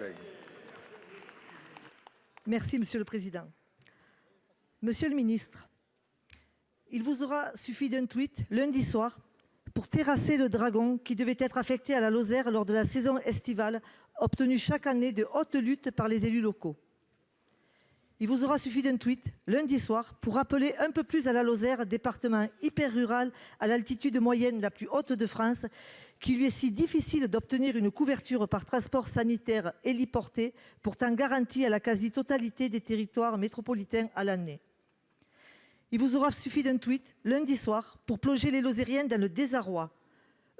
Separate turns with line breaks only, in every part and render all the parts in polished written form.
collègue.
Merci, Monsieur le Président. Monsieur le ministre, il vous aura suffi d'un tweet lundi soir pour terrasser le Dragon qui devait être affecté à la Lozère lors de la saison estivale, obtenue chaque année de haute lutte par les élus locaux. Il vous aura suffi d'un tweet lundi soir pour rappeler un peu plus à la Lozère, département hyper rural à l'altitude moyenne la plus haute de France, qu'il lui est si difficile d'obtenir une couverture par transport sanitaire héliporté, pourtant garantie à la quasi-totalité des territoires métropolitains à l'année. Il vous aura suffi d'un tweet lundi soir pour plonger les Lozériens dans le désarroi.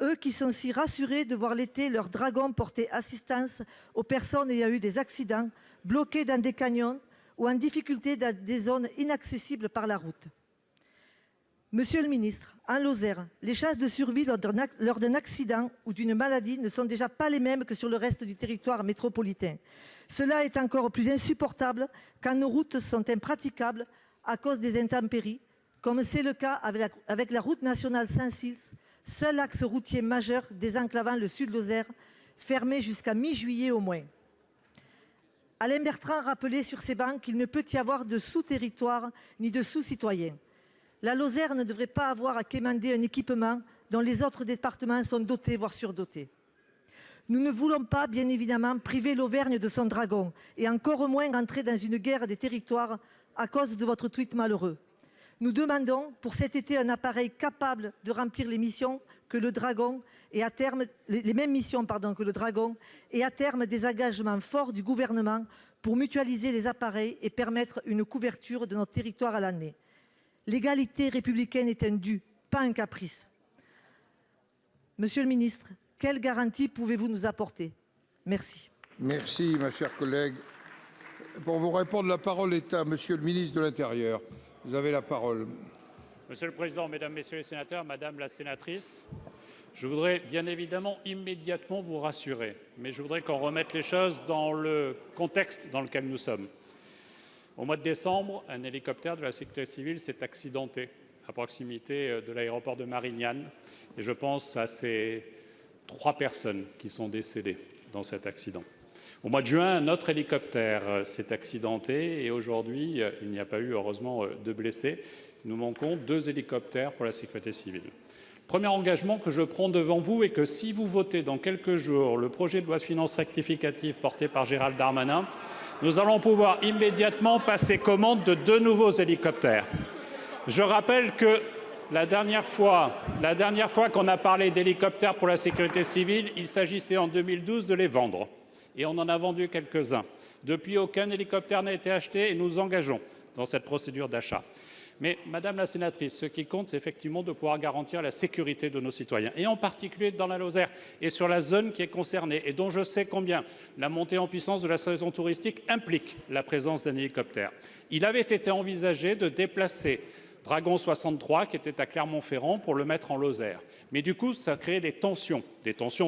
Eux qui sont si rassurés de voir l'été leur Dragon porter assistance aux personnes ayant eu des accidents, bloquées dans des canyons ou en difficulté dans des zones inaccessibles par la route. Monsieur le ministre, en Lozère, les chances de survie lors d'un accident ou d'une maladie ne sont déjà pas les mêmes que sur le reste du territoire métropolitain. Cela est encore plus insupportable quand nos routes sont impraticables à cause des intempéries, comme c'est le cas avec la route nationale 106, seul axe routier majeur désenclavant le sud Lozère, fermé jusqu'à mi-juillet au moins. Alain Bertrand rappelait sur ces bancs qu'il ne peut y avoir de sous-territoire ni de sous-citoyens. La Lozère ne devrait pas avoir à quémander un équipement dont les autres départements sont dotés, voire surdotés. Nous ne voulons pas, bien évidemment, priver l'Auvergne de son Dragon et encore moins entrer dans une guerre des territoires à cause de votre tweet malheureux. Nous demandons pour cet été un appareil capable de remplir les missions que le Dragon et à terme les mêmes missions que le Dragon et à terme des engagements forts du gouvernement pour mutualiser les appareils et permettre une couverture de notre territoire à l'année. L'égalité républicaine est un dû, pas un caprice. Monsieur le ministre, quelle garantie pouvez-vous nous apporter? Merci.
Merci, ma chère collègue. Pour vous répondre, la parole est à Monsieur le ministre de l'Intérieur. Vous avez la parole.
Monsieur le Président, Mesdames, Messieurs les sénateurs, Madame la sénatrice, je voudrais bien évidemment immédiatement vous rassurer, mais je voudrais qu'on remette les choses dans le contexte dans lequel nous sommes. Au mois de décembre, un hélicoptère de la sécurité civile s'est accidenté à proximité de l'aéroport de Marignane. Et je pense à ces 3 personnes qui sont décédées dans cet accident. Au mois de juin, un autre hélicoptère s'est accidenté et aujourd'hui, il n'y a pas eu heureusement de blessés. Nous manquons 2 hélicoptères pour la sécurité civile. Premier engagement que je prends devant vous est que si vous votez dans quelques jours le projet de loi de finances rectificative porté par Gérald Darmanin, nous allons pouvoir immédiatement passer commande de 2 nouveaux hélicoptères. Je rappelle que la dernière fois qu'on a parlé d'hélicoptères pour la sécurité civile, il s'agissait en 2012 de les vendre. Et on en a vendu quelques-uns. Depuis, aucun hélicoptère n'a été acheté et nous nous engageons dans cette procédure d'achat. Mais, Madame la sénatrice, ce qui compte, c'est effectivement de pouvoir garantir la sécurité de nos citoyens, et en particulier dans la Lozère et sur la zone qui est concernée, et dont je sais combien la montée en puissance de la saison touristique implique la présence d'un hélicoptère. Il avait été envisagé de déplacer Dragon 63, qui était à Clermont-Ferrand, pour le mettre en Lozère. Mais du coup, ça créait des tensions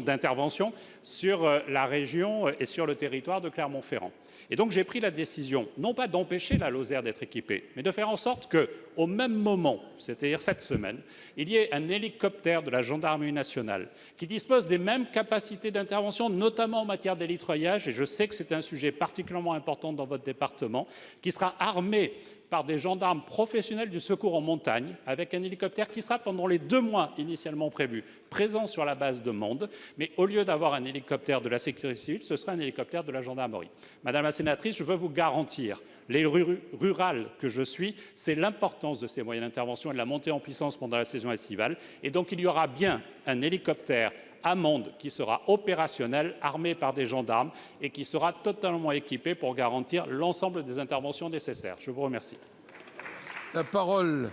d'intervention sur la région et sur le territoire de Clermont-Ferrand. Et donc, j'ai pris la décision, non pas d'empêcher la Lozère d'être équipée, mais de faire en sorte qu'au même moment, c'est-à-dire cette semaine, il y ait un hélicoptère de la gendarmerie nationale qui dispose des mêmes capacités d'intervention, notamment en matière d'hélitreuillage, et je sais que c'est un sujet particulièrement important dans votre département, qui sera armé par des gendarmes professionnels du secours en montagne, avec un hélicoptère qui sera, pendant les 2 mois initialement prévus, présent sur la base de Mende, mais au lieu d'avoir un hélicoptère de la sécurité civile, ce sera un hélicoptère de la gendarmerie. Madame la sénatrice, je veux vous garantir, les rurales que je suis, c'est l'importance de ces moyens d'intervention et de la montée en puissance pendant la saison estivale. Et donc, il y aura bien un hélicoptère à Mende qui sera opérationnel, armé par des gendarmes et qui sera totalement équipé pour garantir l'ensemble des interventions nécessaires. Je vous remercie.
La parole